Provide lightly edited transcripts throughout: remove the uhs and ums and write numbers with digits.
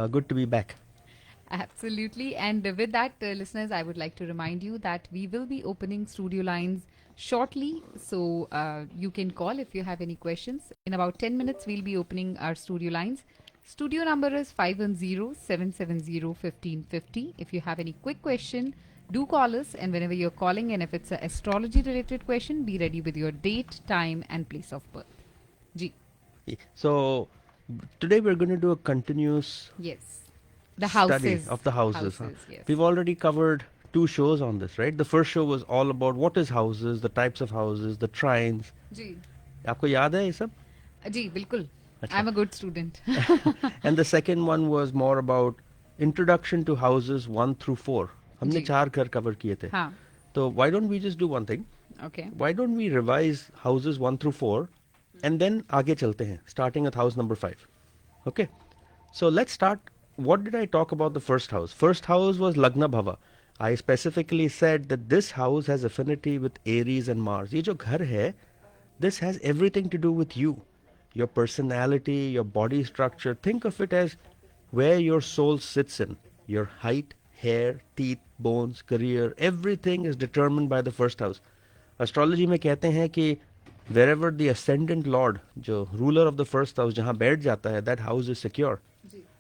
Good to be back. Absolutely. And with that, listeners, I would like to remind you that we will be opening studio lines shortly. So you can call if you have any questions. In about 10 minutes, we'll be opening our studio lines. Studio number is 510-770-1550. If you have any quick question, do call us. And whenever you're calling, and if it's an astrology related question, be ready with your date, time, and place of birth. Ji. So today we're going to do a continuous Yes. The study houses. of the houses. Yes. We've already covered 2 shows on this, right? The first show was all about what is houses, the types of houses, the trines. जी आपको याद है ये सब? जी बिल्कुल. अच्छा. I'm a good student. And the second one was more about introduction to houses 1 through 4. हमने जी. 4 घर cover किए थे. हाँ. So why don't we just do one thing? Okay. Why don't we revise houses 1 through 4 and then आगे चलते हैं, starting at house number 5. Okay. So let's start. What did I talk about the first house? First house was Lagna Bhava. I specifically said that this house has affinity with Aries and Mars. ये जो घर है, this has everything to do with you, your personality, your body structure. Think of it as where your soul sits in. Your height, hair, teeth, bones, career, everything is determined by the first house. Astrology में कहते हैं कि wherever the ascendant lord, जो ruler of the first house, जहाँ बैठ जाता है, that house is secure.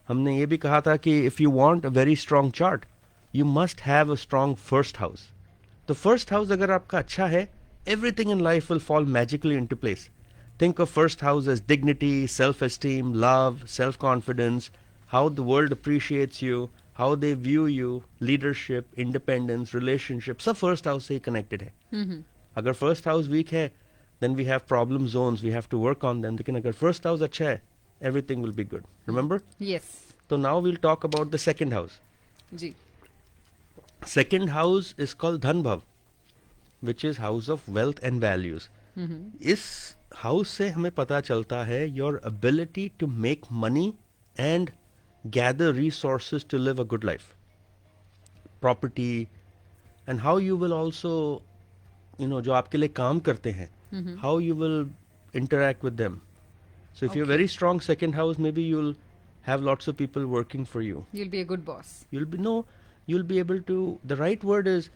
हमने ये भी कहा था कि if you want a very strong chart, you must have a strong first house. The first house अगर आपका अच्छा है, everything in life will fall magically into place. Think of first house as dignity, self-esteem, love, self-confidence, how the world appreciates you, how they view you, leadership, independence, relationships, सब first house से ही connected है. अगर first house weak है, then we have problem zones, we have to work on them. लेकिन अगर first house अच्छा है, everything will be good. Remember? Yes. So now we'll talk about the second house. Ji. Second house is called Dhanbhav, which is house of wealth and values. इस house से हमें पता चलता है your ability to make money and gather resources to live a good life. Property and how you will also, जो आपके लिए काम करते हैं, how you will interact with them. So if you're Okay. very strong second house, maybe you'll have lots of people working for you. You'll be a good boss. You'll be able to, the right word is,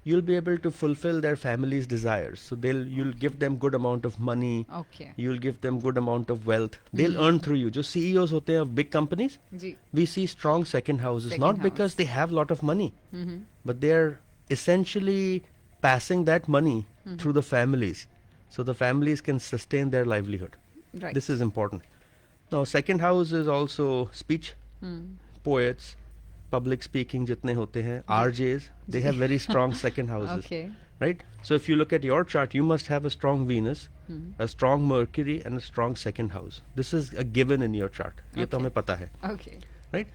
you'll be able to fulfill their family's desires. So you'll give them good amount of money. Okay. You'll give them good amount of wealth. They'll earn through you. जो CEOs होते हैं of big companies, ji. we see strong second houses, Second not house. because they have lot of money, but they're essentially passing that money through the families. So the families can sustain their livelihood. Right. This is important. Now, second house is also speech, poets, public speaking जितने होते हैं, RJs, they have very strong second houses. Okay. Right? So if you look at your chart, you must have a strong Venus, a strong Mercury, and a strong second house. This is a given in your chart. ये तो Okay. हमें पता है. Okay. Right?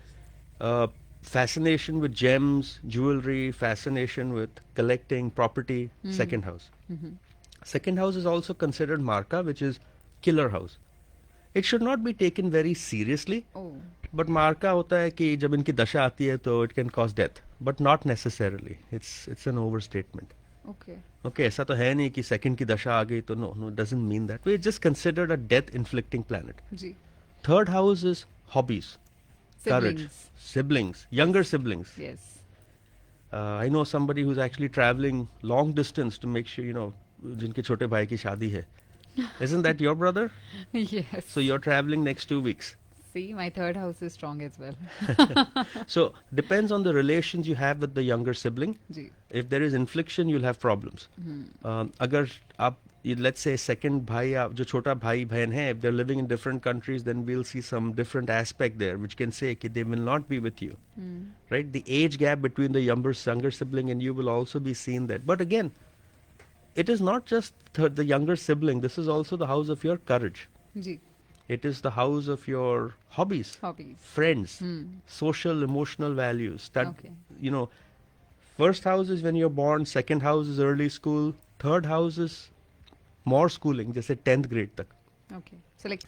Fascination with gems, jewelry, fascination with collecting property, second house. Second house is also considered Marka, which is killer house. It should not be taken very seriously, Oh. but Marka होता है कि जब इनकी दशा आती है तो it can cause death, but not necessarily. It's an overstatement. Okay. Okay, ऐसा तो है नहीं कि second की दशा आ गई तो no, it doesn't mean that. It's just considered a death-inflicting planet. Ji. Third house is hobbies, courage, Siblings. siblings, younger siblings. Yes. I know somebody who's actually traveling long distance to make sure, जिनके छोटे भाई की शादी है. Isn't that your brother? Yes. So you're traveling next 2 weeks. See, my third house is strong as well. So depends on the relations you have with the younger sibling. Ji. If there is infliction, you'll have problems. अगर आप let's say second भाई आप जो छोटा भाई बहन है, if they're living in different countries, then we'll see some different aspect there, which can say कि they will not be with you. Right? The age gap between the younger sibling and you will also be seen that. But again, it is not just the younger sibling. This is also the house of your courage. Ji. It is the house of your hobbies, Hobbies. friends, social, emotional values. That, Okay. First house is when you're born, second house is early school, third house is more schooling, जैसे 10th grade तक. Okay. So like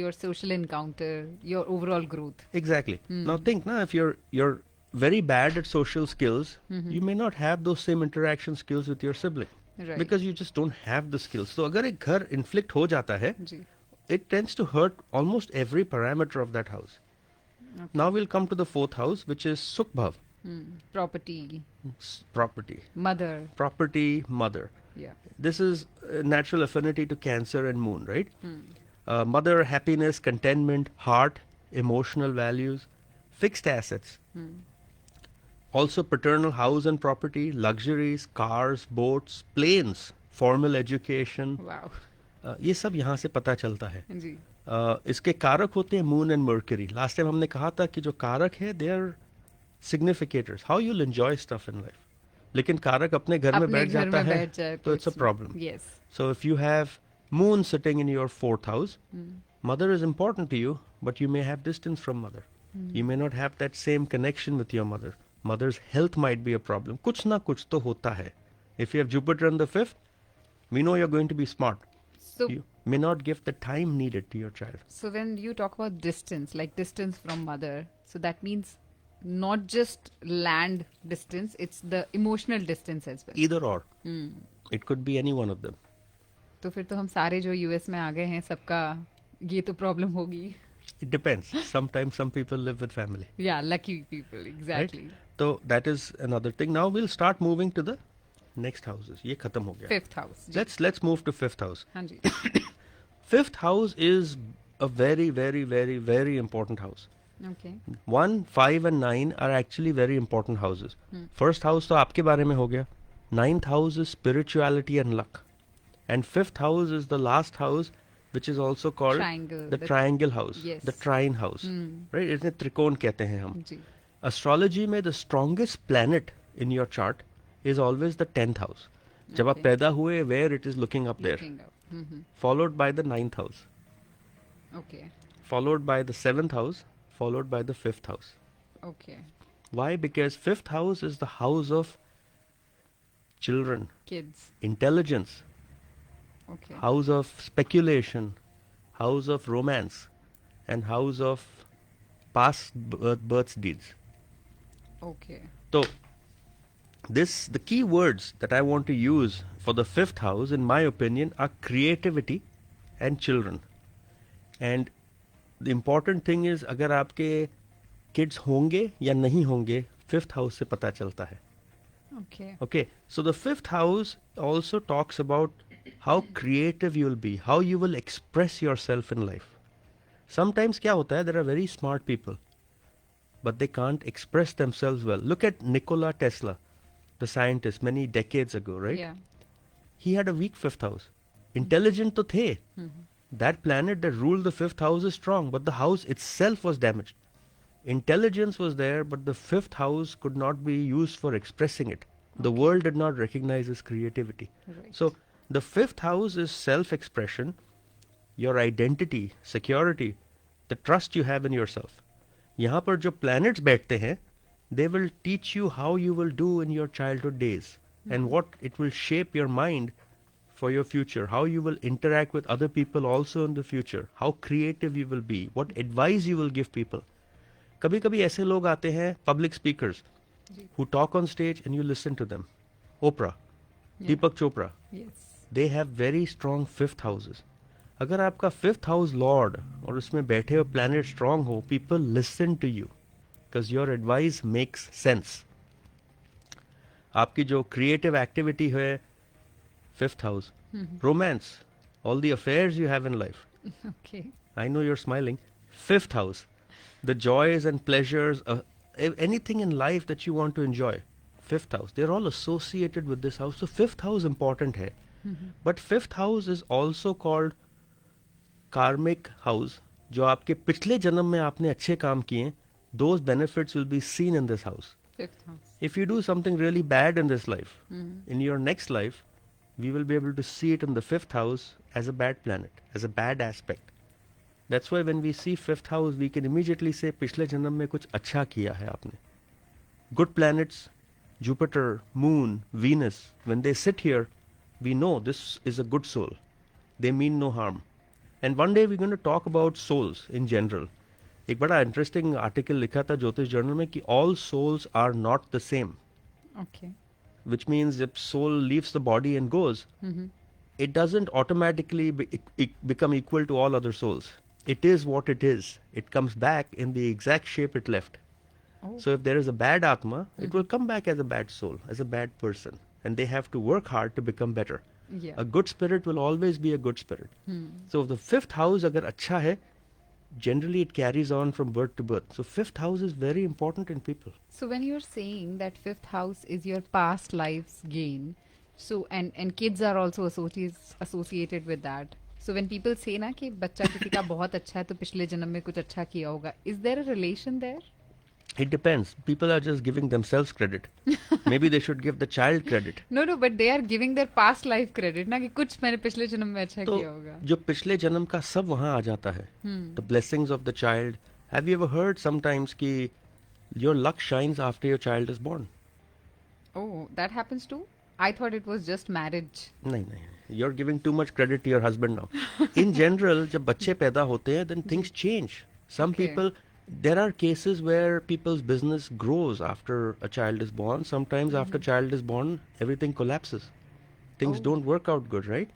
your social encounter, your overall growth. Exactly. Now think, if you're very bad at social skills, you may not have those same interaction skills with your sibling. Right. Because you just don't have the skills. So अगर एक घर inflict हो जाता है, जी. it tends to hurt almost every parameter of that house. Okay. Now we'll come to the fourth house, which is Sukh Bhav, Property, property. mother. Property, mother. Yeah. This is natural affinity to Cancer and Moon, right? Mother, happiness, contentment, heart, emotional values, fixed assets. Also paternal house and property, luxuries, cars, boats, planes, formal education. Wow. ये सब यहाँ से पता चलता है. जी. इसके कारक होते हैं moon and Mercury. Last time हमने कहा था कि जो कारक है they are significators, how you'll enjoy stuff in life. लेकिन कारक अपने घर में अपने बैठ घर जाता में है बैठ जाए तो it's a problem. Yes. So if you have moon sitting in your fourth house, mother is important to you, but you may have distance from mother. You may not have that same connection with your mother. Mother's health might be a problem. कुछ ना कुछ तो होता है. If you have Jupiter in the fifth, we know you're going to be smart. So, You may not give the time needed to your child. so when you talk about distance, like distance from mother, so that means not just land distance, it's the emotional distance as well. Either or. It could be any one of them. तो फिर तो हम सारे जो US में आ गए हैं सबका ये तो प्रॉब्लम होगी. It depends. Sometimes some people live with family. Yeah, lucky people, exactly. So that is another thing. Now we'll start moving to the next houses. ये खत्म हो गया. Fifth house. Ji. Let's move to fifth house. हाँ जी. Fifth house is a very, very, very, very important house. Okay. 1, 5 and 9 are actually very important houses. First house तो आपके बारे में हो गया. Ninth house is spirituality and luck. And fifth house is the last house, which is also called Triangle, the the- triangle house, Yes. the trine house. Right? इसे त्रिकोण कहते हैं हम. जी. Astrology में the strongest planet in your chart is always the 10th house. जब आप Okay. पैदा हुए, where it is looking up there. Looking up. Followed by the 9th house. Okay. Followed by the 7th house. Followed by the 5th house. Okay. Why? Because 5th house is the house of children, Kids. intelligence, Okay. house of speculation, house of romance, and house of past birth deeds. Okay. So, the key words that I want to use for the 5th house, in my opinion, are creativity and children. And the important thing is, अगर आपके kids होंगे या नहीं होंगे, 5th house से पता चलता है. Okay. Okay, so the 5th house also talks about how creative you will be, how you will express yourself in life. Sometimes क्या होता है, there are very smart people, but they can't express themselves well. Look at Nikola Tesla, the scientist, many decades ago, right? Yeah. He had a weak 5th house. Intelligent तो थे. That planet that ruled the 5th house is strong, but the house itself was damaged. Intelligence was there, but the 5th house could not be used for expressing it. The world did not recognize his creativity. Right. So the 5th house is self-expression, your identity, security, the trust you have in yourself. यहाँ पर जो planets बैठते हैं, they will teach you how you will do in your childhood days and what it will shape your mind for your future, how you will interact with other people also in the future, how creative you will be, what advice you will give people. कभी कभी ऐसे लोग आते हैं, public speakers, who talk on stage and you listen to them. Oprah, Yeah. Deepak Chopra, Yes. they have very strong 5th houses. अगर आपका 5th house lord और उसमें बैठे हुए planet strong हो, people listen to you because your advice makes sense. आपकी जो creative activity है, 5th house. Romance, all the affairs you have in life. Okay. I know you're smiling. 5th house, the joys and pleasures, anything in life that you want to enjoy. 5th house, they're all associated with this house. So 5th house important है. But 5th house is also called karmic house. जो आपके पिछले जन्म में आपने अच्छे काम किए, those benefits will be seen in this house. Fifth house. If you do something really bad in this life, in your next life, we will be able to see it in the 5th house as a bad planet, as a bad aspect. That's why when we see 5th house, we can immediately say, पिछले जन्म में कुछ अच्छा किया है आपने. Good planets, Jupiter, Moon, Venus, when they sit here, we know this is a good soul. They mean no harm. And one day we're going to talk about souls in general. एक बड़ा interesting article लिखा था ज्योतिष journal में कि all souls are not the same. Okay. Which means if soul leaves the body and goes, it doesn't automatically become equal to all other souls. it is what it is. It comes back in the exact shape it left. Oh. So if there is a bad Atma, it will come back as a bad soul, as a bad person. And they have to work hard to become better. Yeah. A good spirit will always be a good spirit. So if the fifth house agar acha hai, generally it carries on from birth to birth. So fifth house is very important in people. So when you're saying that fifth house is your past life's gain, so and kids are also associated with that. So when people say ना कि बच्चा किसी का बहुत अच्छा है तो पिछले जन्म में कुछ अच्छा किया होगा, is there a relation there? It depends. People are just giving themselves credit. Maybe they should give the child credit. No, but they are giving their past life credit ना कि कुछ मैंने पिछले जन्म में अच्छा तो किया होगा. जो पिछले जन्म का सब वहाँ आ जाता है. The blessings of the child. Have you ever heard sometimes कि your luck shines after your child is born? Oh, that happens too? I thought it was just marriage. नहीं. You're giving too much credit to your husband now. In general, जब बच्चे पैदा होते हैं, then things change. Some Okay. people, there are cases where people's business grows after a child is born. Sometimes after child is born, everything collapses. Things Oh. don't work out good, right?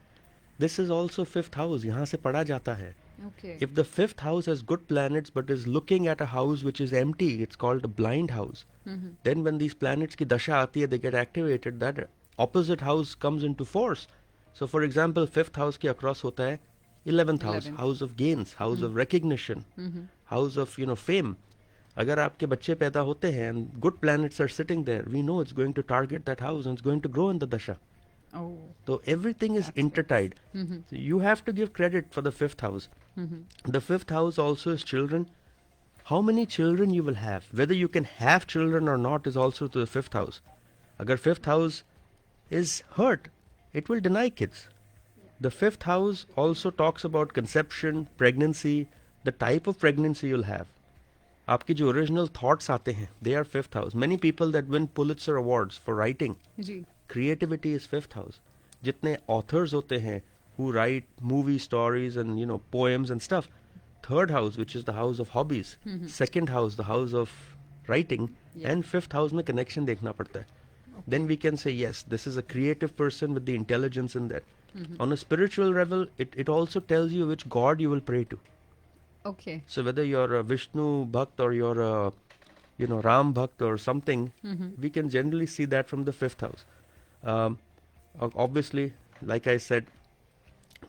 This is also fifth house. यहाँ से पढ़ा जाता है. Okay. If the fifth house has good planets but is looking at a house which is empty, it's called a blind house. Then when these planets की दशा आती है, they get activated. That opposite house comes into force. So for example, fifth house के across होता है 11th house, 11th. house of gains, house of recognition, house of fame. अगर आपके बच्चे पैदा होते हैं and good planets are sitting there, we know it's going to target that house and it's going to grow in the dasha. Oh. So everything is intertied. So you have to give credit for the fifth house. The fifth house also is children. How many children you will have, whether you can have children or not, is also to the fifth house. Agar fifth house is hurt, it will deny kids. The fifth house also talks about conception, pregnancy, the type of pregnancy you'll have. आपकी जो original thoughts आते हैं, they are fifth house. Many people that win Pulitzer Awards for writing, ji. creativity is fifth house. जितने authors होते हैं who write movie stories and poems and stuff, third house, which is the house of hobbies, second house, the house of writing, Yeah. and fifth house में connection देखना पड़ता है. Then we can say, yes, this is a creative person with the intelligence in that. On a spiritual level, it also tells you which god you will pray to. Okay. So whether you're a Vishnu Bhakt or you're a Ram Bhakt or something, we can generally see that from the fifth house. Obviously, like I said,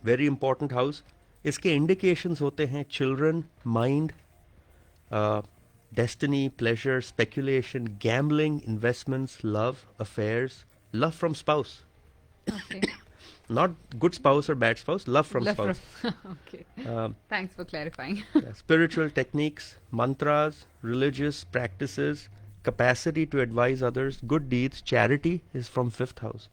very important house. इसके indications होते हैं children, mind, destiny, pleasure, speculation, gambling, investments, love, affairs, love from spouse. Okay. Not good spouse or bad spouse, love from Left spouse. Okay. Um, Thanks for clarifying. spiritual techniques, mantras, religious practices, capacity to advise others, good deeds, charity is from fifth house.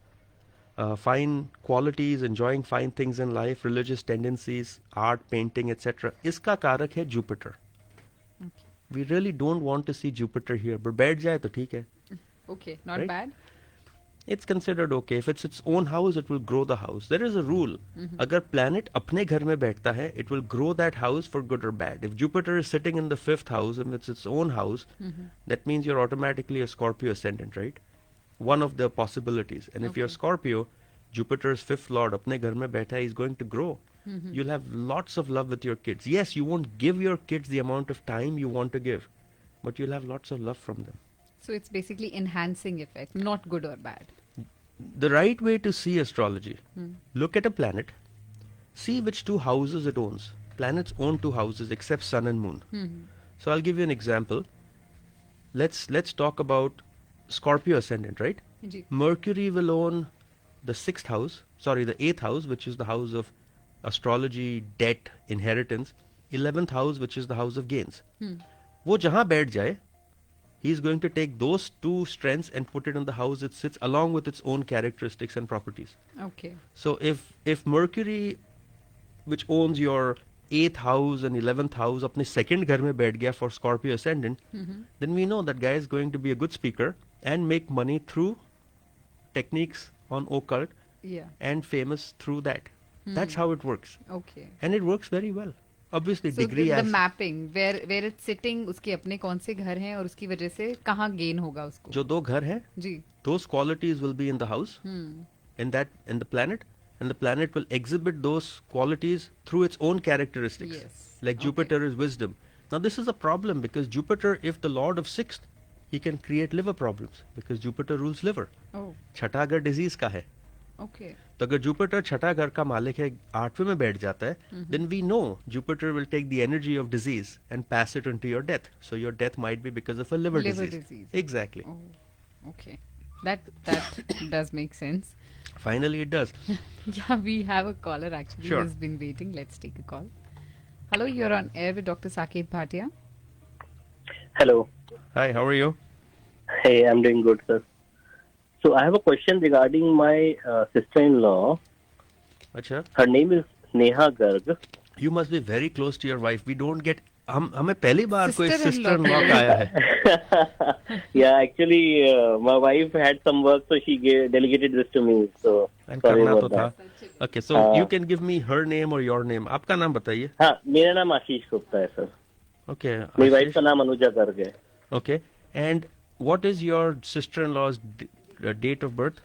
Fine qualities, enjoying fine things in life, religious tendencies, art, painting, etc. इसका कारक है Jupiter. Okay. We really don't want to see Jupiter here, but बैठ जाए तो ठीक है. Okay. Not Right? bad. It's considered okay. If it's its own house, it will grow the house. There is a rule. अगर planet अपने घर में बैठता है, it will grow that house for good or bad. If Jupiter is sitting in the fifth house and it's its own house, that means you're automatically a Scorpio ascendant, right? One of the possibilities. And if you're Okay. Scorpio, Jupiter's fifth lord अपने घर में बैठा है, is going to grow. You'll have lots of love with your kids. Yes, you won't give your kids the amount of time you want to give, but you'll have lots of love from them. So it's basically enhancing effect, not good or bad. The right way to see astrology, look at a planet, see which two houses it owns. Planets own two houses except sun and moon. So I'll give you an example. Let's talk about Scorpio ascendant, right? Ji. Mercury will own the the eighth house, which is the house of astrology, debt, inheritance. 11th house, which is the house of gains. वो जहाँ बैठ जाए, he is going to take those two strengths and put it in the house it sits along with its own characteristics and properties. Okay. So if Mercury, which owns your 8th house and 11th house, अपने second घर में बैठ गया for Scorpio ascendant, then we know that guy is going to be a good speaker and make money through techniques on occult Yeah. and famous through that. That's how it works. Okay. And it works very well. Obviously, So degree the as mapping where it's sitting, उसके अपने कौन से घर हैं और उसकी वजह से कहाँ gain होगा उसको. जो दो घर हैं, जी. those qualities will be in the house, in the planet, and the planet will exhibit those qualities through its own characteristics. Yes. Like Okay. Jupiter is wisdom. Now this is a problem because Jupiter, if the lord of sixth, he can create liver problems because Jupiter rules liver. Oh, छठा घर disease का है. okay. तो अगर Jupiter छठा घर का मालिक है, आठवें में बैठ जाता है, then we know Jupiter will take the energy of disease and pass it into your death. So your death might be because of a liver disease. Exactly. Oh, okay. That does make sense. Finally it does. Yeah, we have a caller actually Sure. who's been waiting. Let's take a call. Hello, you're on air with Dr. Saket Bhatia. Hello. Hi, how are you? Hey, I'm doing good, sir. So I have a question regarding my sister-in-law. अच्छा. Her name is Neha Garg. You must be very close to your wife. We don't get हमें पहली बार कोई Sister-in-law. sister-in-law का आया है. Yeah, actually, my wife had some work, so she delegated this to me. So And sorry करना तो about था. that. Okay, so you can give me her name or your name. आपका नाम बताइए. हाँ, मेरा नाम आशीष गुप्ता है, सर. Okay. मेरी वाइफ आशीष. का नाम अनुजा गर्ग है. Okay. And what is your sister-in-law's date of birth?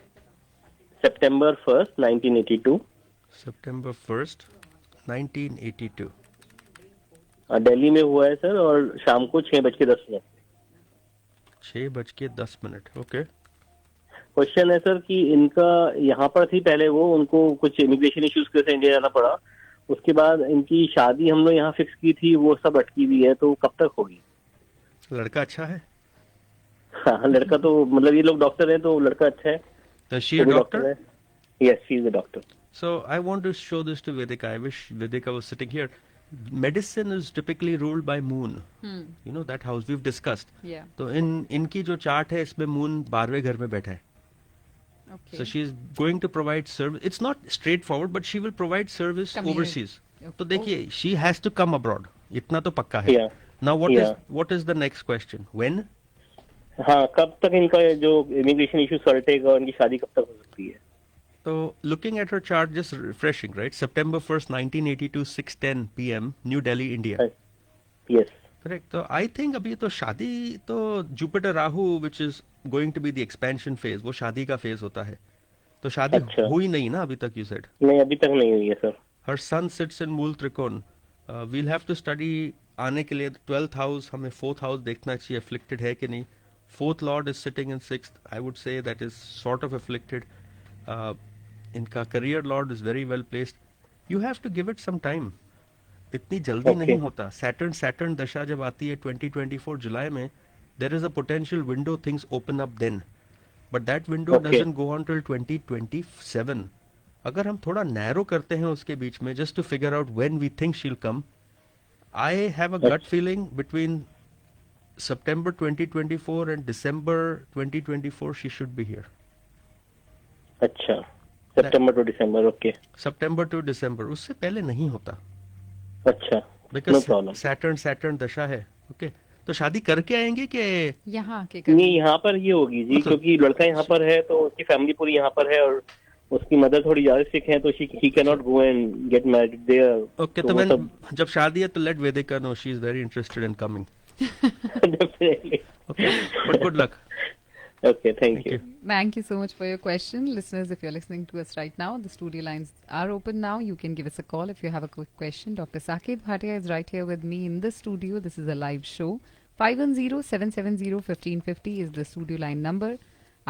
September 1st, 1982. September 1st, 1982. Delhi में हुआ है, सर, और शाम को 6:10. 6:10. Okay. क्वेश्चन है, सर, कि इनका यहाँ पर थी पहले, वो उनको कुछ इमिग्रेशन इश्यूज की वजह से इंडिया जाना पड़ा. उसके बाद इनकी शादी हम लोग यहाँ फिक्स की थी, वो सब अटकी हुई है. तो कब तक होगी? लड़का अच्छा है? हाँ, लड़का तो मतलब ये लोग डॉक्टर हैं, तो लड़का अच्छा है. Is she a doctor? Yes, she is a doctor. So I want to show this to Vedika. I wish Vedika was sitting here. Medicine is typically ruled by moon. You know that house we've discussed. Yeah. तो इनकी जो chart है इसमें moon 12वें घर में बैठा है. Okay. So she is going to provide service. It's not straightforward, but she will provide service Community. overseas. Okay. तो देखिए, she has to come abroad. इतना तो पक्का है. Yeah. Now Yeah. what is the next question? When? हाँ, कब तक इनका जो इमिग्रेशन इशू सॉल्टेगा और इनकी शादी कब तक हो सकती है? So looking at her chart, just refreshing, right? September 1st, 1982, 6:10 p.m. New Delhi, India. Yes. Correct. So I think अभी तो शादी तो Jupiter Rahu, which is going to be the expansion phase, वो शादी का phase होता है. तो शादी अच्छा. हुई नहीं ना अभी तक, you said. नहीं, अभी तक नहीं हुई है, sir. Her sun sits in Mool Trikon. We'll have to study आने के लिए 12th house, हमें 4th house देखना चाहिए afflicted है कि नहीं. 4th lord is sitting in 6th. I would say that is sort of afflicted. इनका career lord is very well placed. You have to give it some time. इतनी जल्दी Okay. नहीं होता. Saturn दशा जब आती है 2024 जुलाई में, there is a potential window, things open up then. But that window Okay. doesn't go on till 2027. अगर हम थोड़ा narrow करते हैं उसके बीच में, just to figure out when we think she'll come, I have a gut feeling between September 2024 and December 2024 she should be here. अच्छा, September to December. Okay. September to December. उससे पहले नहीं होता. अच्छा, नो Because प्रॉब्लम. Saturn दशा है. Okay. तो शादी करके आएंगे कि यहाँ आके नहीं, यहाँ पर ये होगी जी, मतलब- क्योंकि लड़का यहाँ पर है, तो उसकी फैमिली पूरी यहाँ पर है, और उसकी मदर थोड़ी ज्यादा सिक है, तो he can not go and get married there. Okay तो मैं जब शादी है तो let Vedika know she is very interested in coming. Definitely. Okay but good luck. Okay, thank you. Thank you so much for your question. Listeners, if you're listening to us right now, the studio lines are open now. You can give us a call if you have a quick question. Dr. Saket Bhatia is right here with me in the studio. This is a live show. 510-770-1550 is the studio line number.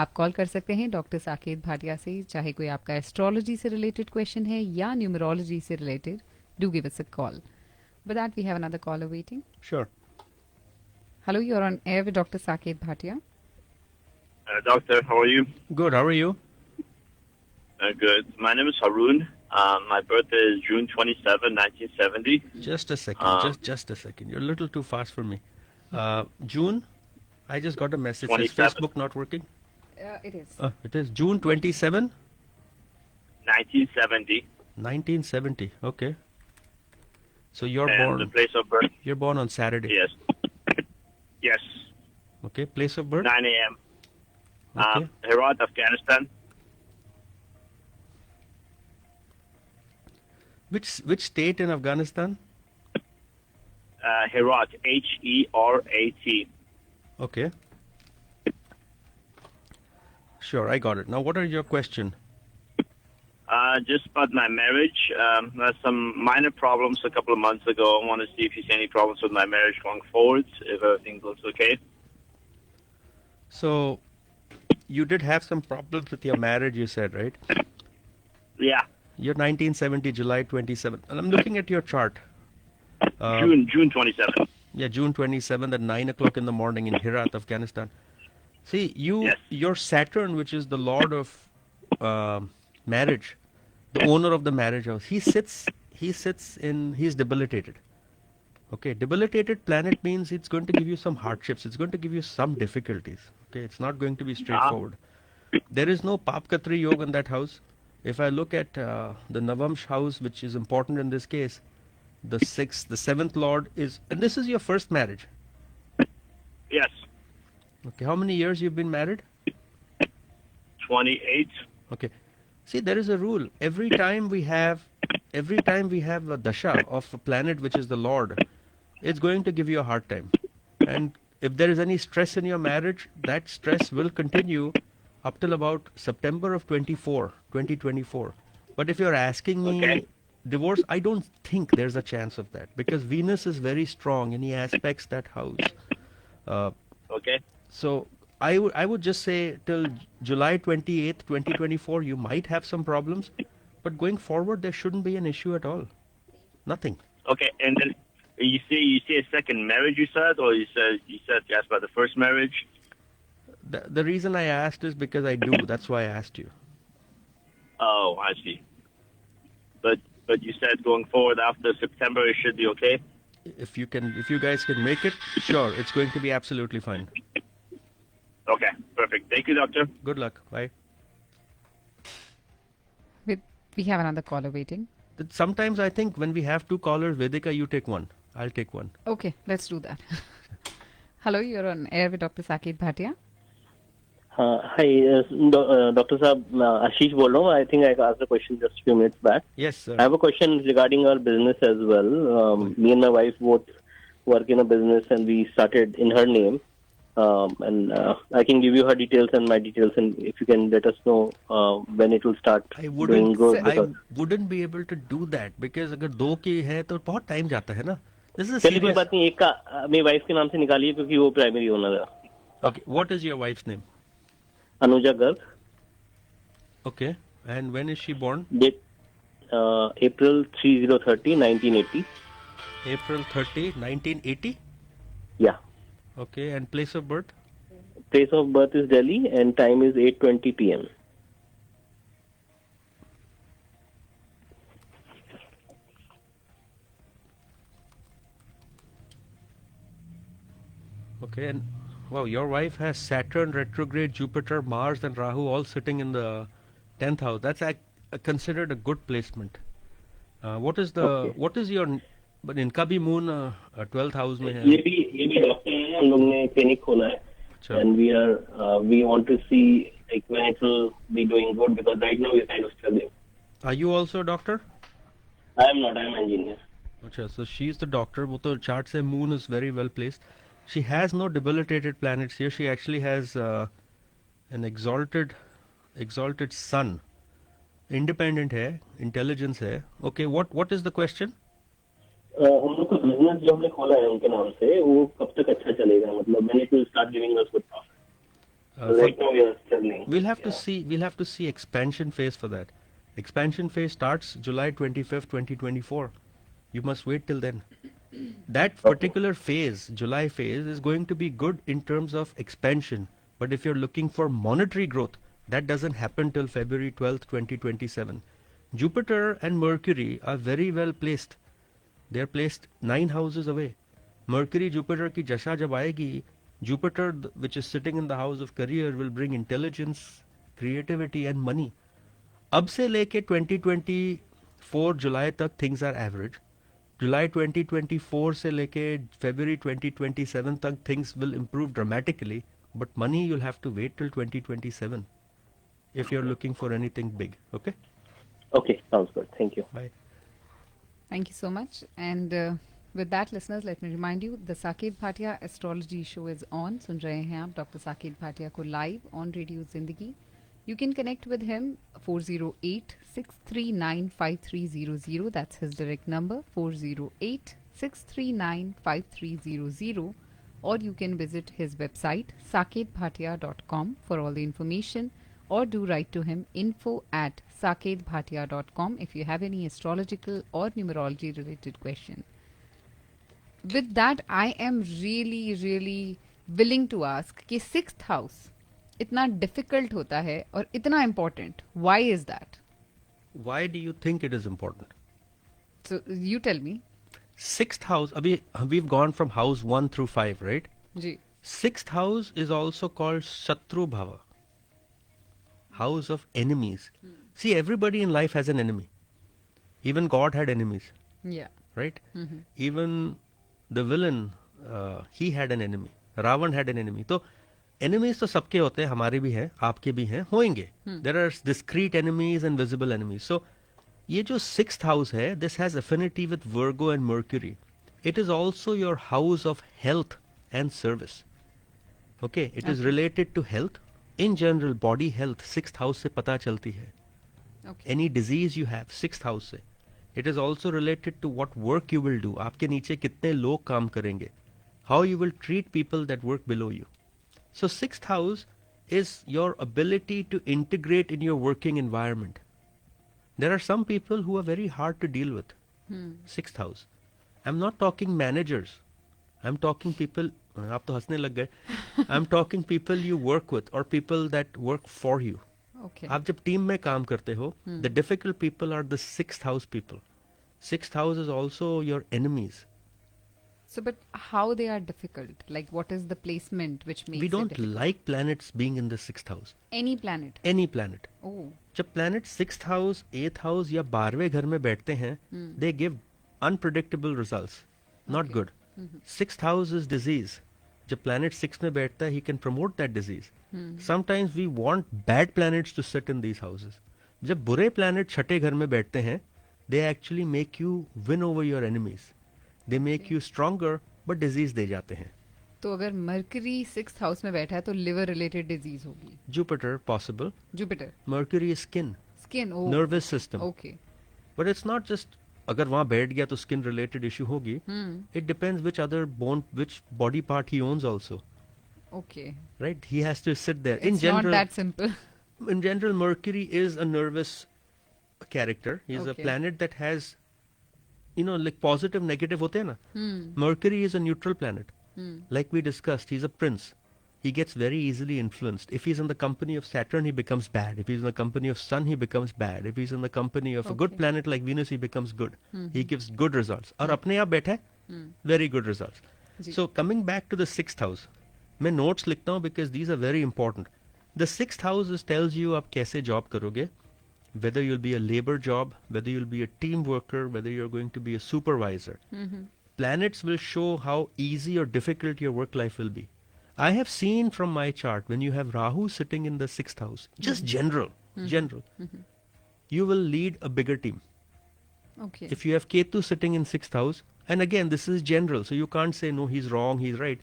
आप call कर सकते हैं doctor Saket Bhatia से, चाहे कोई आपका astrology से related question है या न्यूमरोलॉजी से related. Do give us a call. With that, we have another caller waiting. Sure. Hello, you're on air with Dr. Saket Bhatia. Doctor, how are you? Good. How are you? Good. My name is Haroon. My birthday is June 27, 1970. Just a second. Just a second. You're a little too fast for me. June. I just got a message. Is 27. Facebook not working? It is. It is June 27, 1970. 1970. Okay. So you're And born. the place of birth, You're born on Saturday. yes. Yes. Okay. Place of birth. 9 a.m. Okay. Herat, Afghanistan. Which state in Afghanistan? Herat, Herat. Okay. Sure, I got it. Now, what are your question? Just about my marriage. I had some minor problems a couple of months ago. I want to see if you see any problems with my marriage going forward, if everything looks okay. So, you did have some problems with your marriage, you said, right? Yeah, You're 1970, July 27. And I'm looking at your chart. June 27th. Yeah, June 27th at 9 o'clock in the morning in Herat, Afghanistan. See, Yes. your Saturn, which is the lord of marriage, the owner of the marriage house, he's debilitated. Okay, debilitated planet means it's going to give you some hardships. It's going to give you some difficulties. Okay, it's not going to be straightforward. There is no Papkatri Yoga in that house. If I look at the Navamsh house, which is important in this case, the seventh lord is, and this is your first marriage. Yes. Okay, how many years you've been married? 28. Okay, see, there is a rule. Every time we have a dasha of a planet which is the lord, it's going to give you a hard time. And if there is any stress in your marriage, that stress will continue up till about September of 2024. But if you're asking me Okay. divorce, I don't think there's a chance of that because Venus is very strong and he aspects that house. Okay. So I would just say till July 28th, 2024, you might have some problems, but going forward there shouldn't be an issue at all. Nothing. Okay. And then you see a second marriage, you said, or you asked about the first marriage? The reason I asked is because I do. That's why I asked you. Oh, I see. But you said going forward after September it should be okay? If you guys can make it, sure, it's going to be absolutely fine. Okay, perfect. Thank you, doctor. Good luck. Bye. We have another caller waiting. Sometimes I think when we have two callers, Vedika, you take one. I'll take one. Okay, let's do that. Hello, you're on air with Dr. Saket Bhatia. Hi, Dr. Saab, Ashish बोल रहा हूँ. I think I asked the question just a few minutes back. Yes, sir. I have a question regarding our business as well. Me and my wife both work in a business and we started in her name. And I can give you her details and my details, and if you can let us know when it will start I doing good. wouldn't be able to do that because अगर दो की है तो बहुत time जाता है ना. This is a चलिए कोई serious. बात नहीं, एक का मेरी वाइफ के नाम से निकालिए क्योंकि वो प्राइमरी ओनर है. Okay, what is your wife's name? Anuja Garg. Okay, and when is she born? Date April 30, 1980. April 30, 1980. Yeah. Okay, and place of birth? Place of birth is Delhi and time is 8:20 p.m. Okay, and wow, your wife has Saturn, retrograde, Jupiter, Mars, and Rahu all sitting in the 10th house. That's considered a good placement. What is your, but इनका भी moon 12th house में है. ये भी doctor है ना, हम लोग ने क्लिनिक खोला है. अच्छा. And we want to see like when it will be doing good because right now we're kind of struggling. Are you also a doctor? I am not. I am an engineer. अच्छा, so she's the doctor. वो तो chart से moon is very well placed. She has no debilitated planets here. She actually has an exalted sun. Independent है, intelligence है. Okay, what is the question? हम लोग का business जो हमने खोला है उनके नाम से वो कब तक अच्छा चलेगा, मतलब when it will start giving us good profit. Right now we are struggling. We'll have to see expansion phase for that. Expansion phase starts July 25th, 2024. You must wait till then. That particular phase, July phase, is going to be good in terms of expansion. But if you're looking for monetary growth, that doesn't happen till February 12th, 2027. Jupiter and Mercury are very well placed. They're placed 9 houses away. Mercury, Jupiter की जशा जब आएगी, Jupiter, which is sitting in the house of career, will bring intelligence, creativity and money. अब से लेके 2024 July तक things are average. July 2024 से लेके February 2027 तक things will improve dramatically, but money you'll have to wait till 2027 if you're looking for anything big. Okay? Okay, sounds good. Thank you. Bye. Thank you so much. And with that, listeners, let me remind you, the Saket Bhatia Astrology Show is on. सुन रहे हैं आप doctor Saket Bhatia को live on Radio Zindagi. You can connect with him 408-639-5300. That's his direct number 408-639-5300. Or you can visit his website saketbhatia.com for all the information, or do write to him info@saketbhatia.com if you have any astrological or numerology related question. With that, I am really willing to ask कि sixth house इतना difficult होता है और इतना important, why is that? Why do you think it is important? So you tell me. Sixth house, abhi, we've gone from house 1 through 5, right? जी. Sixth house is also called Shatru Bhava, house of enemies. See, everybody in life has an enemy. Even God had enemies, या. right? Even the villain, he had an enemy. Ravan had an enemy. तो enemies तो सबके होते हैं, हमारे भी हैं, आपके भी हैं, होंगे. There are discrete enemies and visible enemies. So ये जो sixth house है, this has affinity with Virgo and Mercury. It is also your house of health and service. Okay, it is related to health. In general, body health, sixth house से पता चलती है. Okay. Any disease you have, sixth house से. It is also related to what work you will do. आपके नीचे कितने लोग काम करेंगे. How you will treat people that work below you. So sixth house is your ability to integrate in your working environment. There are some people who are very hard to deal with. Sixth house. I'm not talking managers. I'm talking people. आप तो हंसने लग गए. I'm talking people you work with or people that work for you. Okay. आप जब team में काम करते हो, the difficult people are the sixth house people. Sixth house is also your enemies. So but how they are difficult? Like what is the placement which makes We it don't difficult? like planets being in the sixth house. Any planet? Any planet. Oh. जब planet sixth house, eighth house या 12वें घर में बैठते हैं, they give unpredictable results. Not Okay. good. Sixth house is disease. जब planet six में बैठता है, he can promote that disease. Sometimes we want bad planets to sit in these houses. जब बुरे planet छठे घर में बैठते हैं, they actually make you win over your enemies. They make you stronger, but disease दे जाते हैं. तो अगर मर्करी सिक्स्थ हाउस में बैठा है तो लिवर रिलेटेड डिजीज होगी. Jupiter possible. Jupiter. Mercury is skin, skin. Oh. nervous system. Okay. But it's not just अगर वहाँ बैठ गया तो skin related issue होगी. It depends which other bone, which body part he owns also. Okay. Right? He has to sit there. It's not that simple. In general, Mercury is a nervous character. He's a Okay. planet that has, like positive, negative होते हैं ना. Mercury is a neutral planet. Like we discussed, he's a prince. He gets very easily influenced. If he's in the company of Saturn, he becomes bad. If he's in the company of Sun, he becomes bad. If he's in the company of a good Okay. planet like Venus, he becomes good. He gives good results. और अपने आप बैठा है, very good results. Ji. So coming back to the sixth house, मैं notes लिखता हूँ because these are very important. The sixth house tells you आप कैसे job करोगे, whether you'll be a labor job, whether you'll be a team worker, whether you're going to be a supervisor. Planets will show how easy or difficult your work life will be. I have seen from my chart when you have Rahu sitting in the sixth house, just general, you will lead a bigger team. Okay. If you have Ketu sitting in sixth house, and again, this is general, so you can't say, no, he's wrong, he's right.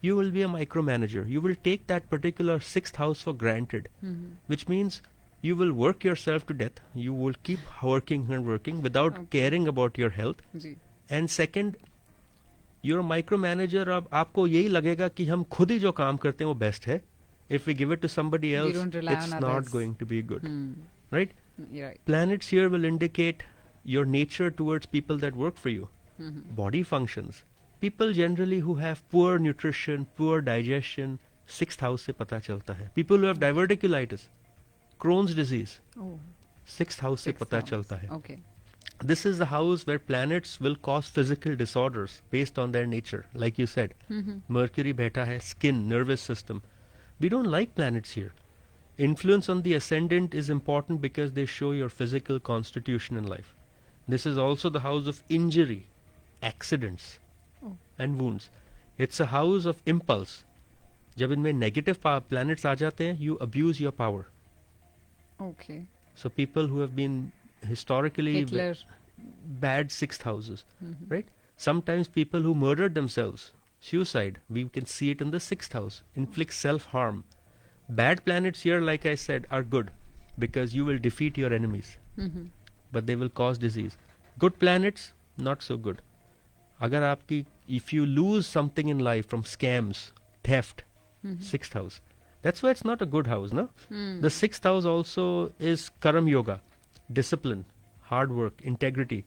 You will be a micromanager. You will take that particular sixth house for granted, which means you will work yourself to death. You will keep working and working without caring about your health. जी. And second, you're a micromanager. अब आपको यही लगेगा कि हम खुद ही जो काम करते हैं वो best है. If we give it to somebody else, don't rely it's on not others. going to be good. Right? You're right. Planets here will indicate your nature towards people that work for you. Body functions. People generally who have poor nutrition, poor digestion, sixth house से पता चलता है. People who have diverticulitis, Crohn's disease, Oh. sixth house से Sixth पता house. चलता है. Okay. This is the house where planets will cause physical disorders based on their nature. Like you said, Mercury beta hai, skin, nervous system. We don't like planets here. Influence on the ascendant is important because they show your physical constitution in life. This is also the house of injury, accidents, and wounds. It's a house of impulse. जब इनमें negative planets आ जाते हैं, you abuse your power. Okay. So people who have been historically Hitler. bad sixth houses, right? Sometimes people who murdered themselves, suicide, we can see it in the sixth house, inflict self-harm. Bad planets here, like I said, are good because you will defeat your enemies, but they will cause disease. Good planets, not so good. अगर आपकी, if you lose something in life from scams, theft, sixth house. That's why it's not a good house, no? The sixth house also is Karam Yoga, discipline, hard work, integrity.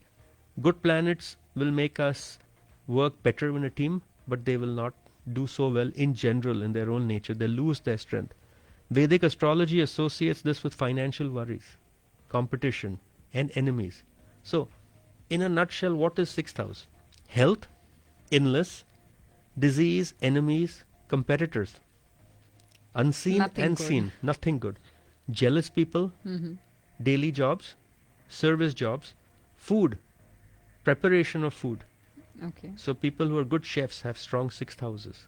Good planets will make us work better in a team, but they will not do so well in general in their own nature. They lose their strength. Vedic astrology associates this with financial worries, competition, and enemies. So, in a nutshell, what is sixth house? Health, illness, disease, enemies, competitors. Unseen Nothing and good. seen, nothing good. Jealous people, daily jobs, service jobs, food, preparation of food. Okay. So people who are good chefs have strong sixth houses.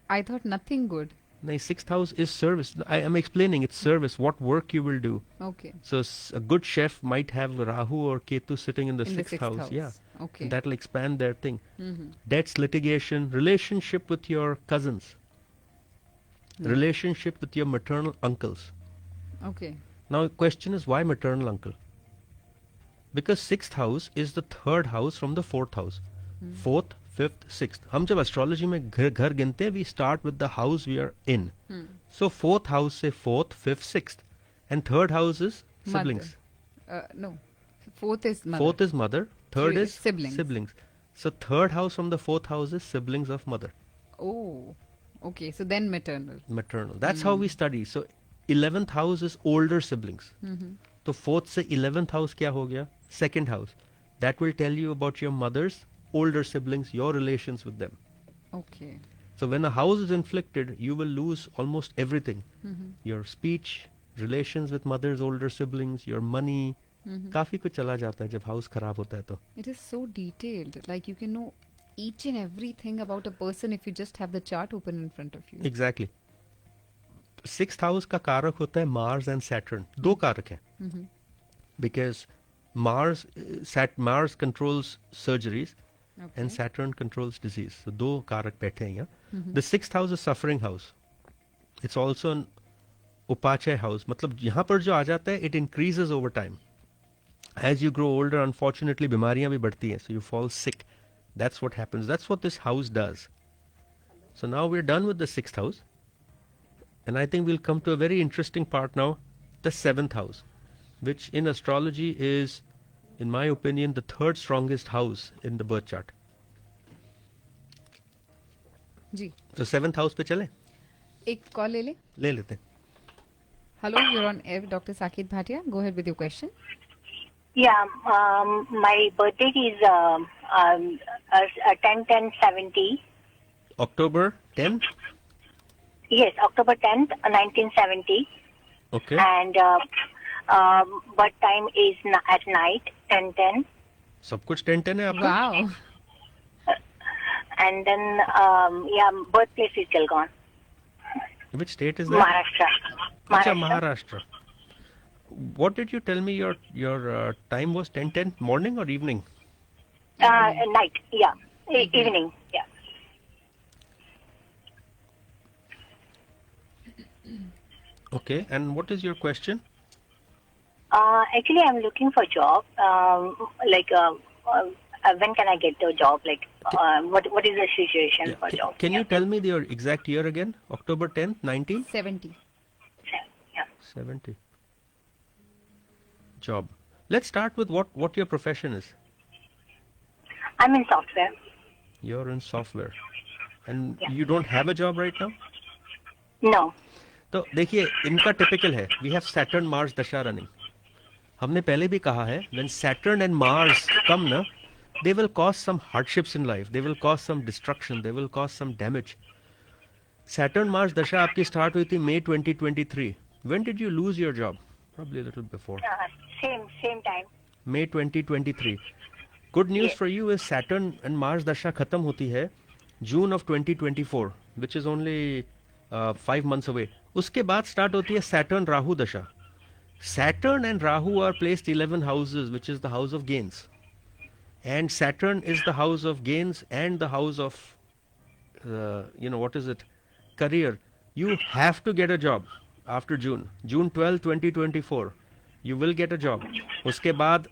I thought nothing good. No, sixth house is service. I am explaining it's service, what work you will do. Okay. So a good chef might have Rahu or Ketu sitting in the In sixth house. Yeah. Okay. That will expand their thing. Debts, litigation, relationship with your cousins, relationship with your maternal uncles. Okay. Now, the question is why maternal uncle? Because sixth house is the third house from the fourth house. Fourth, fifth, sixth. हम जब astrology में घर गिनते हैं, we start with the house we are in. So fourth house से fourth, fifth, sixth, and third house is siblings. No. Fourth is mother. Fourth is mother. Third Three is siblings. siblings. So third house from the fourth house is siblings of mother. Oh. Okay. So then maternal. Maternal. That's how we study. So 11th house is older siblings. तो fourth से 11th house क्या हो गया? Second house. That will tell you about your mother's older siblings, your relations with them. Okay. So when a house is inflicted, you will lose almost everything. Your speech, relations with mother's older siblings, your money. काफी कुछ चला जाता है जब house खराब होता है तो. It is so detailed. Like you can know each and everything about a person if you just have the chart open in front of you. Exactly. Sixth house का कारक होता है Mars and Saturn. दो कारक हैं. Because Mars controls surgeries and Saturn controls disease. So दो कारक बैठे हैं यहाँ. The sixth house is suffering house. It's also an upachay house. मतलब यहाँ पर जो आ जाता है, it increases over time. As you grow older, unfortunately, बीमारियां भी बढ़ती हैं. So you fall sick. That's what happens. That's what this house does. So now we're done with the sixth house. And I think we'll come to a very interesting part now, the seventh house, which in astrology is, in my opinion, the third strongest house in the birth chart. Ji. So seventh house पे चले? एक call ले ले. ले लेते हैं. Hello, you're on air, Dr. Saket Bhatia. Go ahead with your question. Yeah, my birth date is 10/10/70. October 10? Yes, October 10th, 1970. Okay. And birth time is at night, 10:10. सब कुछ 10-10 है आपका? Wow. And then, birthplace is Jalgaon, Which state is that? Maharashtra. Acha, Maharashtra. What did you tell me your time was? 10:10 morning or evening? Night, yeah. Evening, yeah. Okay, and what is your question? Actually, I'm looking for job. When can I get the job? What is the situation for job? Can you tell me your exact year again? October 10th, 70. Yeah. 70. Job. Let's start with what your profession is. I'm in software. You're in software. And Yeah. you don't have a job right now? No. तो देखिए इनका typical है. We have Saturn Mars दशा running. हमने पहले भी कहा है when Saturn and Mars come ना, they will cause some hardships in life. They will cause some destruction. They will cause some damage. Saturn Mars दशा आपकी start हुई थी May 2023. When did you lose your job? Probably a little before. Same time. May 2023. Good news Yes. for you is Saturn and Mars dasha khatam hoti hai June of 2024, which is only 5 months away. Uske baad start hoti hai Saturn Rahu dasha. Saturn and Rahu are placed 11 houses, which is the house of gains. And Saturn is the house of gains and the house of, what is it? Career. You have to get a job after June 12, 2024. You will get a job. उसके बाद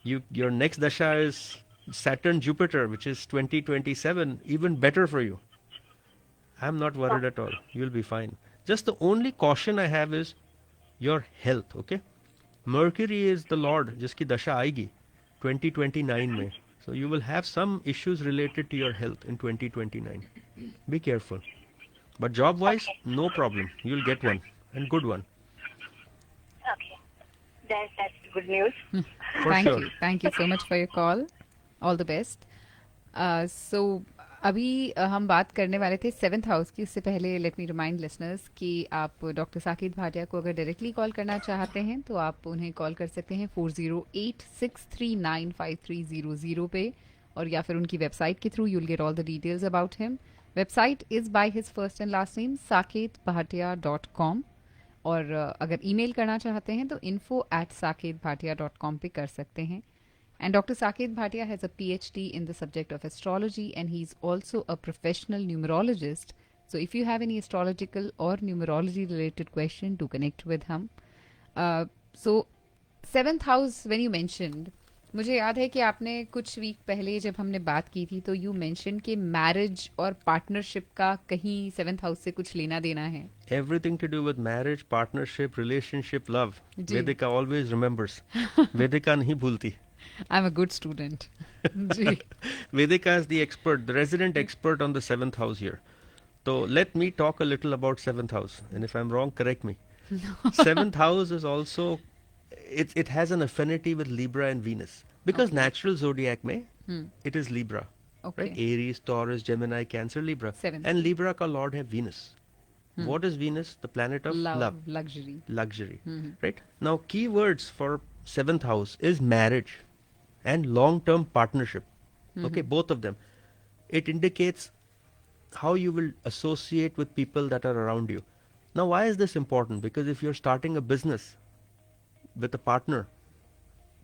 your next dasha is Saturn Jupiter, which is 2027, even better for you. I'm not worried at all. You'll be fine. Just the only caution I have is your health, okay? Mercury is the Lord, जिसकी दशा आएगी 2029 में. So you will have some issues related to your health in 2029. Be careful. But job-wise, no problem. You'll get one, and good one. Okay. That's good news. For Thank sure. you. Thank you so much for your call. All the best. So अभी हम बात करने वाले थे 7th house की. उससे पहले let me remind listeners कि आप डॉक्टर साकेत भाटिया को अगर डायरेक्टली कॉल करना चाहते हैं तो आप उन्हें कॉल कर सकते हैं 4086395300 पे, और या फिर उनकी वेबसाइट के through you'll get all the details about him. Website is by his first and last name saketbhatia.com, और अगर ईमेल करना चाहते हैं तो info@saketbhatia.com पे कर सकते हैं. And Dr. Saket Bhatia has a PhD in the subject of astrology, and he's also a professional numerologist. So if you have any astrological or numerology related question, do connect with him. So 7th house, when you mentioned, मुझे याद है कि आपने कुछ week पहले जब हमने बात की थी तो यू मेंशन कि मैरिज और पार्टनरशिप का कहीं 7th हाउस से कुछ लेना देना है. Everything to do with marriage, partnership, relationship, love. Ji. Vedika always remembers. Vedika नहीं भूलती. I'm a good student. Ji. Vedika is the expert, the resident expert on the 7th house here. So let me talk a little about 7th house. And if I'm wrong, correct me. 7th house is also, it has an affinity with Libra and Venus. Because natural zodiac mein, it is Libra. Okay. Right? Aries, Taurus, Gemini, Cancer, Libra. 7th. And Libra ka lord hai Venus. What is Venus? The planet of love. Luxury. Luxury. Right? Now, keywords for 7th house is marriage and long-term partnership. Okay, both of them. It indicates how you will associate with people that are around you. Now, why is this important? Because if you're starting a business with a partner,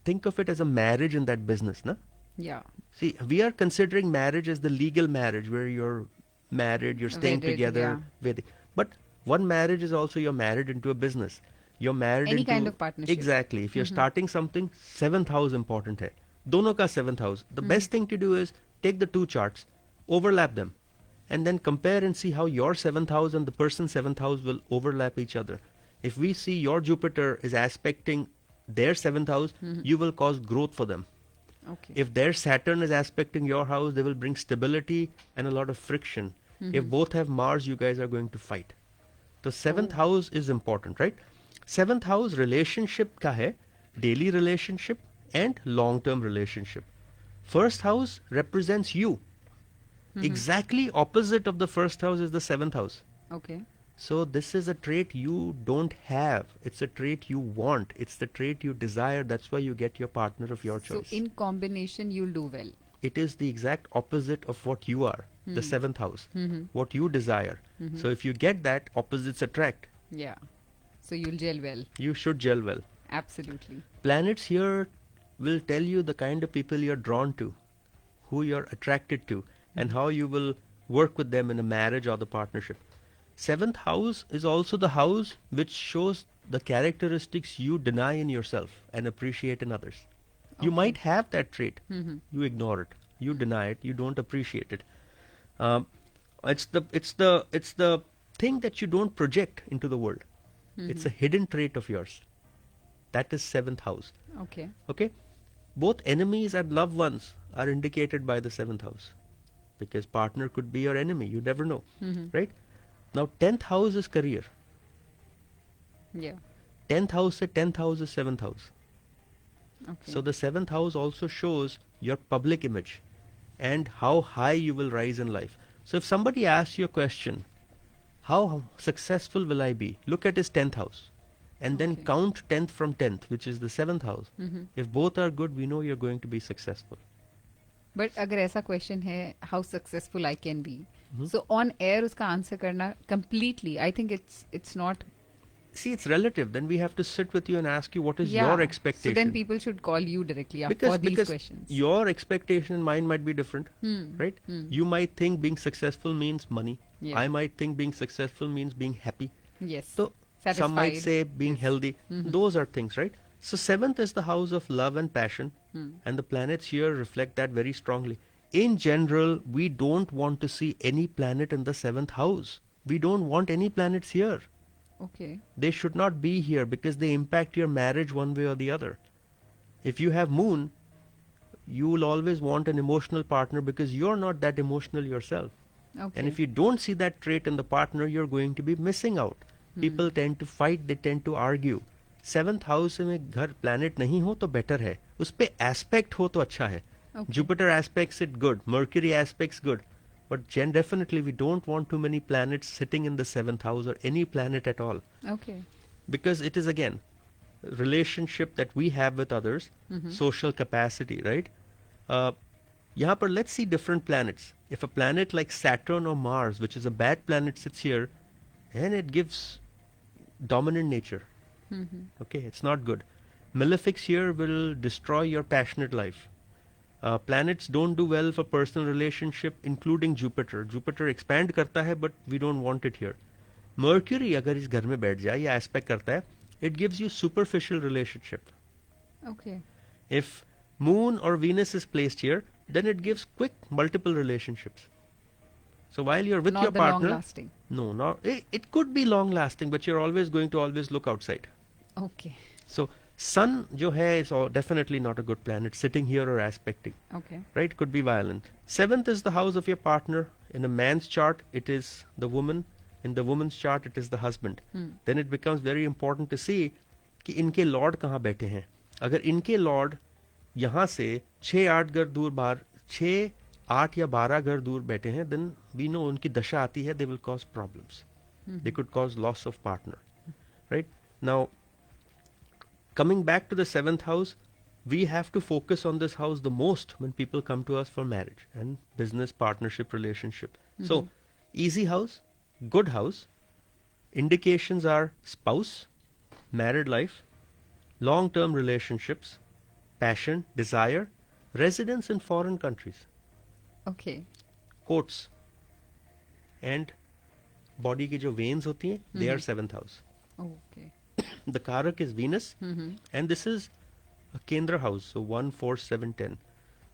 think of it as a marriage in that business, na? Yeah. See, we are considering marriage as the legal marriage where you're married, you're staying Wedded, together. yeah. But one marriage is also you're married into a business. You're married Any into... kind of partnership. Exactly. If you're starting something, 7th house important hai. Dono ka 7th house. The best thing to do is take the two charts, overlap them, and then compare and see how your 7th house and the person's 7th house will overlap each other. If we see your Jupiter is aspecting their 7th house, you will cause growth for them. Okay. If their Saturn is aspecting your house, they will bring stability and a lot of friction. If both have Mars, you guys are going to fight. The 7th house is important, right? 7th house relationship ka hai, daily relationship and long-term relationship. First house represents you. Exactly opposite of the first house is the 7th house. Okay. So this is a trait you don't have. It's a trait you want. It's the trait you desire. That's why you get your partner of your choice. So in combination, you'll do well. It is the exact opposite of what you are, the 7th house, what you desire. So if you get that, opposites attract. Yeah. So you'll gel well. You should gel well. Absolutely. Planets here will tell you the kind of people you're drawn to, who you're attracted to, and how you will work with them in a marriage or the partnership. 7th house is also the house which shows the characteristics you deny in yourself and appreciate in others. You might have that trait. You ignore it. You deny it. You don't appreciate it. It's the thing that you don't project into the world. It's a hidden trait of yours. That is 7th house. Okay. Okay? Both enemies and loved ones are indicated by the 7th house. Because partner could be your enemy. You never know. Right? Now 10th house is career. Yeah. 10th house is 10th house is 7th house. Okay. So the 7th house also shows your public image and how high you will rise in life. So if somebody asks you a question, how successful will I be? Look at his 10th house and then count 10th from 10th, which is the 7th house. If both are good, we know you're going to be successful. But अगर ऐसा question है, how successful I can be, so on air उसका answer करना completely, I think it's not See, it's relative. Then we have to sit with you and ask you what is Yeah. your So expectation. then people should call you directly for because these because questions. your expectation and mine might be different, right? Hmm. You might think being successful means money. Yeah. I might think being successful means being happy. Yes. So some might Satisfied. say being Yes. healthy. Those are things, right? So seventh is the house of love and passion, and the planets here reflect that very strongly. In general, we don't want to see any planet in the seventh house. We don't want any planets here. Okay. They should not be here because they impact your marriage one way or the other. If you have moon, you will always want an emotional partner because you're not that emotional yourself. Okay. And if you don't see that trait in the partner, you're going to be missing out. People tend to fight, they tend to argue. Seventh house में घर planet नहीं हो तो better है, उस पे aspect हो तो अच्छा है. Okay. Jupiter aspects it good, Mercury aspects good, but definitely we don't want too many planets sitting in the seventh house or any planet at all, Okay. because it is again relationship that we have with others, social capacity, right? यहाँ पर let's see different planets. If a planet like Saturn or Mars, which is a bad planet, sits here, and it gives dominant nature. Okay, it's not good. Malefics here will destroy your passionate life. Planets don't do well for personal relationship, including Jupiter. Jupiter expand करता है, but we don't want it here. Mercury अगर इस घर में बैठ जाए या aspect करता है, it gives you superficial relationship. Okay. If Moon or Venus is placed here, then it gives quick multiple relationships. So while you're with Not your the partner, long lasting. no, it could be long lasting, but you're always going to always look outside. Okay. So Sun जो है is definitely not a good planet sitting here or aspecting, Okay. right? Could be violent. Seventh is the house of your partner. In a man's chart, it is the woman. In the woman's chart, it is the husband. Then it becomes very important to see कि इनके Lord कहाँ बैठे हैं. अगर इनके Lord यहाँ से 6-8 घर दूर बाहर 6-8 या 12 घर दूर बैठे हैं, then we know उनकी दशा आती है, they will cause problems. They could cause loss of partner, right? Now, coming back to the seventh house, we have to focus on this house the most when people come to us for marriage and business partnership relationship. So, easy house, good house. Indications are spouse, married life, long-term relationships, passion, desire, residence in foreign countries, Okay. courts, and body की जो veins होती हैं, they are seventh house. Okay. The Karak is Venus, and this is a Kendra house, so 1, 4, 7, 10.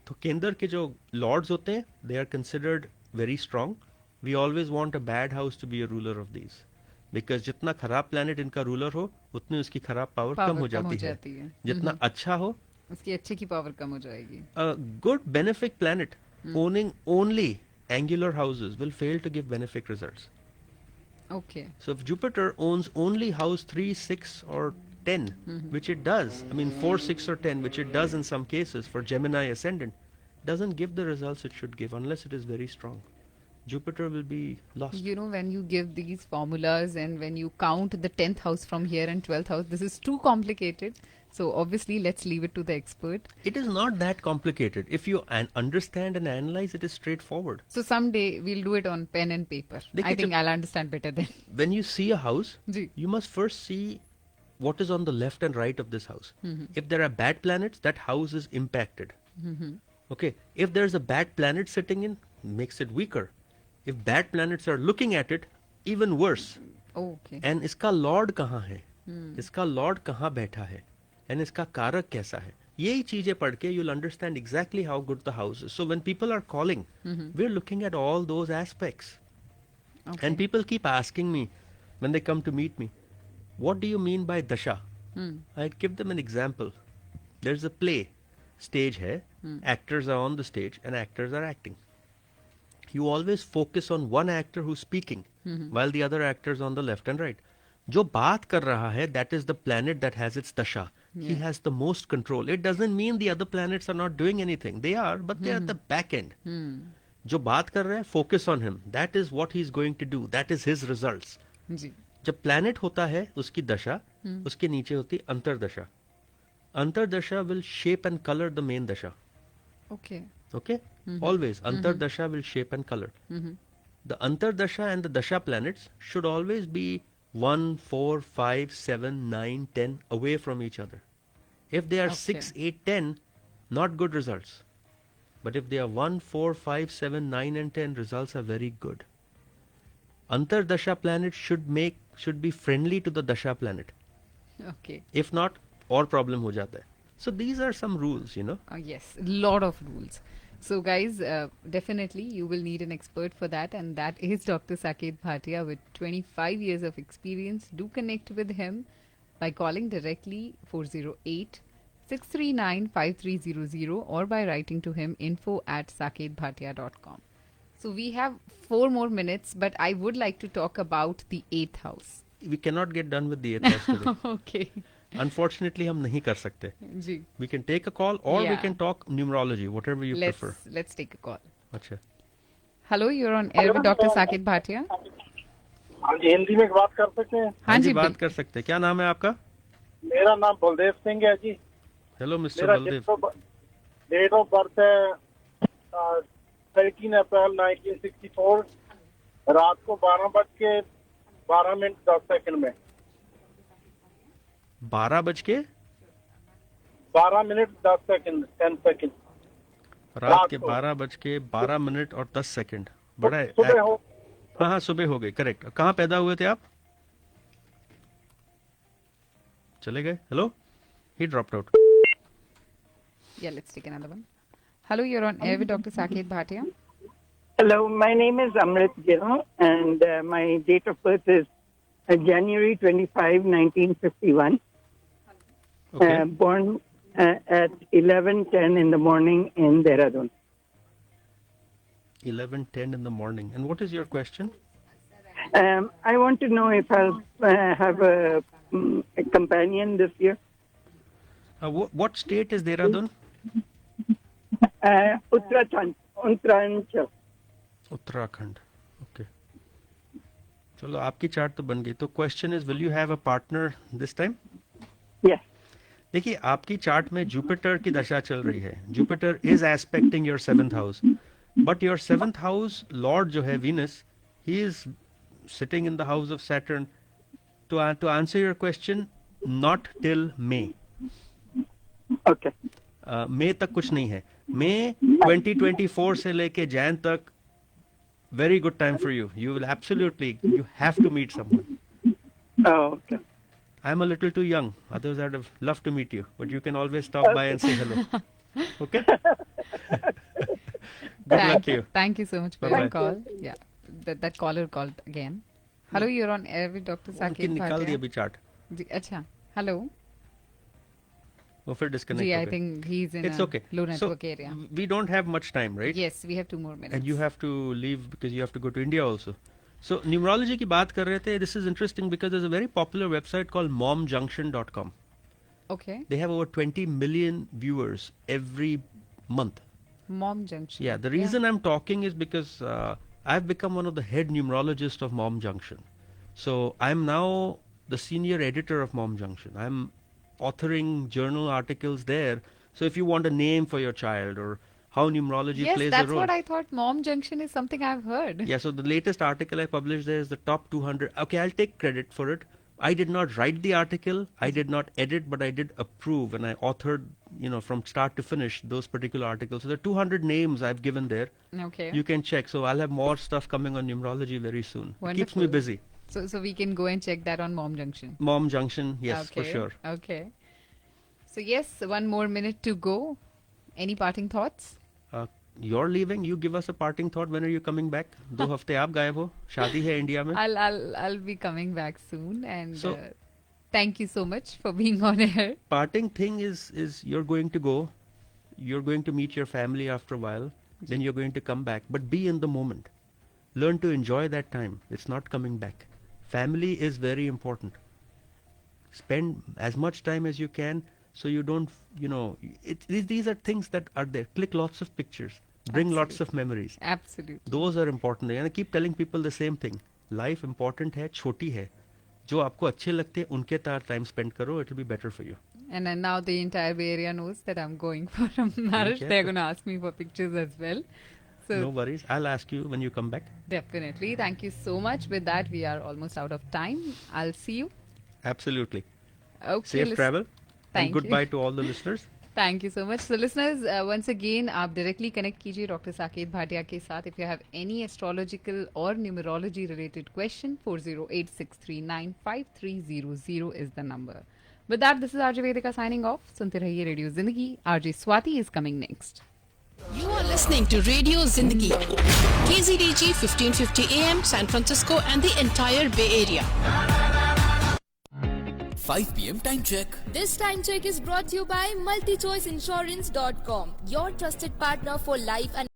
तो केंद्र के जो lords होते हैं, they are considered very strong. We always want a bad house to be a ruler of these, because जितना खराब planet इनका ruler हो, उतनी उसकी खराब power कम हो जाती है. जितना अच्छा हो, उसकी अच्छे की पावर कम हो जाएगी. a good benefic planet owning only angular houses will fail to give benefic results. Okay. So if Jupiter owns only house 3, 6 or 10, which it does, I mean 4, 6 or 10, which it does in some cases for Gemini ascendant, doesn't give the results it should give unless it is very strong. Jupiter will be lost. You know, when you give these formulas and when you count the 10th house from here and 12th house, this is too complicated. So obviously, let's leave it to the expert. It is not that complicated. If you understand and analyze, it is straightforward. So someday we'll do it on pen and paper. I think I'll understand better then. When you see a house, Ji. you must first see what is on the left and right of this house. If there are bad planets, that house is impacted. Okay. If there's a bad planet sitting in, makes it weaker. If bad planets are looking at it, even worse. Okay. And इसका Lord कहाँ है, इसका Lord कहाँ बैठा है, and इसका कारक कैसा है, यही चीजें पढ़ के you'll understand exactly how good the house is. So when people are calling, we're looking at all those aspects. Okay. And people keep asking me when they come to meet me, what do you mean by dasha? I give them an example. There's a play, stage है, actors are on the stage and actors are acting. You always focus on one actor who's speaking while the other actors on the left and right. जो बात कर रहा है, that is the planet that has its dasha. He has the most control. It doesn't mean the other planets are not doing anything. They are, but they're at the back end. जो बात कर रहा है, focus on him. That is what he's going to do. That is his results. जी. जब planet होता है, उसकी दशा, उसके नीचे होती है अंतर्दशा. Antardasha will shape and color the main dasha. Okay. Okay? Always. Antardasha will shape and color. The Antardasha and the Dasha planets should always be 1, 4, 5, 7, 9, 10 away from each other. If they are Okay. 6, 8, 10, not good results. But if they are 1, 4, 5, 7, 9 and 10, results are very good. Antar Dasha planet should be friendly to the Dasha planet. Okay. If not, और problem हो जाता है. So these are some rules, you know. Yes, a lot of rules. So, guys, definitely you will need an expert for that, and that is Dr. Saket Bhatia with 25 years of experience. Do connect with him by calling directly 408 639 5300 or by writing to him info@saketbhatia.com. So, we have 4 more minutes, but I would like to talk about the 8th house. We cannot get done with the 8th house today. Okay. Unfortunately, हम नहीं कर सकते. जी. We can take a call or we Yeah. can talk numerology, whatever you prefer. Let's take a call. अच्छा. Hello, you're on air with Dr. Saket Bhatia. हाँ जी, हिंदी में बात कर सकते हैं। हाँ जी, बात कर सकते हैं. क्या नाम है आपका? मेरा नाम बलदेव सिंह है जी। हेलो मिस्टर मेरा बलदेव. डेट ऑफ बर्थ है 13 अप्रैल 1964, रात को 12:12 में 12 बज के 10 सेकंड। रात के को। 12 बज के 12 मिनट और 10 सेकंड. बड़ा है. सुबह हो हाँ, सुबह हो गई. करेक्ट. कहाँ पैदा हुए थे आप? चले गए. Hello. He dropped out. Yeah, let's take another one. Hello, you're on air with Dr. Saket Bhatia. Hello, my name is Amrit Gill, and my date of birth is January 25, 1951. Okay. Born at 11:10 in the morning in Dehradun. 11:10 in the morning. And what is your question? I want to know if I'll have a companion this year. What state is Dehradun? Uttarakhand. Uttarakhand. Okay. चलो आपकी chart तो बन गई. तो question is will you have a partner this time? Yes. देखिए आपकी chart में Jupiter की दशा चल रही है. Jupiter is aspecting your 7th house, but your 7th house lord जो है Venus, he is sitting in the house of Saturn. To answer your question, not till May. Okay. मई तक कुछ नहीं है. मई 2024 से लेके जैन तक very good time for you. You have to meet someone. Oh, okay. I'm a little too young. Others I'd have loved to meet you, but you can always stop by and say hello. Okay? Good luck to you. Thank you so much for Bye-bye. your call. Yeah, that caller called again. Hello, you're on air with Dr. उनकी Saket निकाल दी Bhatia. अभी chart. जी, अच्छा. Hello. वो फिर disconnect जी, हो I गए. think he's in It's a okay. low So network area. we don't have much time, right? Yes, we have 2 more minutes. And you have to leave because you have to go to India also. So numerology की बात कर रहे थे. This is interesting because there's a very popular website called momjunction.com. Okay. They have over 20 million viewers every month. Mom Junction. Yeah, the reason I'm talking is because I've become one of the head numerologists of Mom Junction. So I'm now the senior editor of Mom Junction. I'm authoring journal articles there. So if you want a name for your child or how numerology Yes, plays a that's role. what I thought. Mom Junction is something I've heard. Yeah, so the latest article I published there is the top 200. Okay, I'll take credit for it. I did not write the article. I did not edit, but I did approve and I authored, from start to finish those particular articles. So there are 200 names I've given there. Okay. You can check. So I'll have more stuff coming on numerology very soon. It keeps me Wonderful. busy. So we can go and check that on Mom Junction. Mom Junction, yes, for Okay. sure. Okay. So yes, 1 more minute to go. Any parting thoughts? You're leaving. You give us a parting thought. When are you coming back? 2 हफ्ते आप गायब हो. शादी है India में. I'll be coming back soon, and So- thank you so much for being on air. Parting thing is you're going to go. You're going to meet your family after a while. Then you're going to come back. But be in the moment. Learn to enjoy that time. It's not coming back. Family is very important. Spend as much time as you can so you don't, these are things that are there. Click lots of pictures. Bring lots of memories. Absolutely. Those are important. And I keep telling people the same thing. Life important है, छोटी है. जो आपको अच्छे लगते हैं उनके साथ time spend करो. It will be better for you. And then now the entire Bay Area knows that I'm going for a marriage. Okay. They're going to ask me for pictures as well. So No worries. I'll ask you when you come back. definitely. Thank you so much. With that, we are almost out of time. I'll see you. Absolutely. Okay. Safe travel. Thank And goodbye you. to all the listeners. Thank you so much. So listeners, once again, आप directly connect कीजिए Dr. Saket Bhatia के साथ. If you have any astrological or numerology related question, 4086395300 is the number. With that, this is RJ Vedika signing off. सुनते रहिए radio जिंदगी. RJ Swati is coming next. You are listening to Radio Zindagi, KZDG 1550 AM, San Francisco and the entire Bay Area. 5 p.m. time check. This time check is brought to you by MultiChoiceinsurance.com, your trusted partner for life and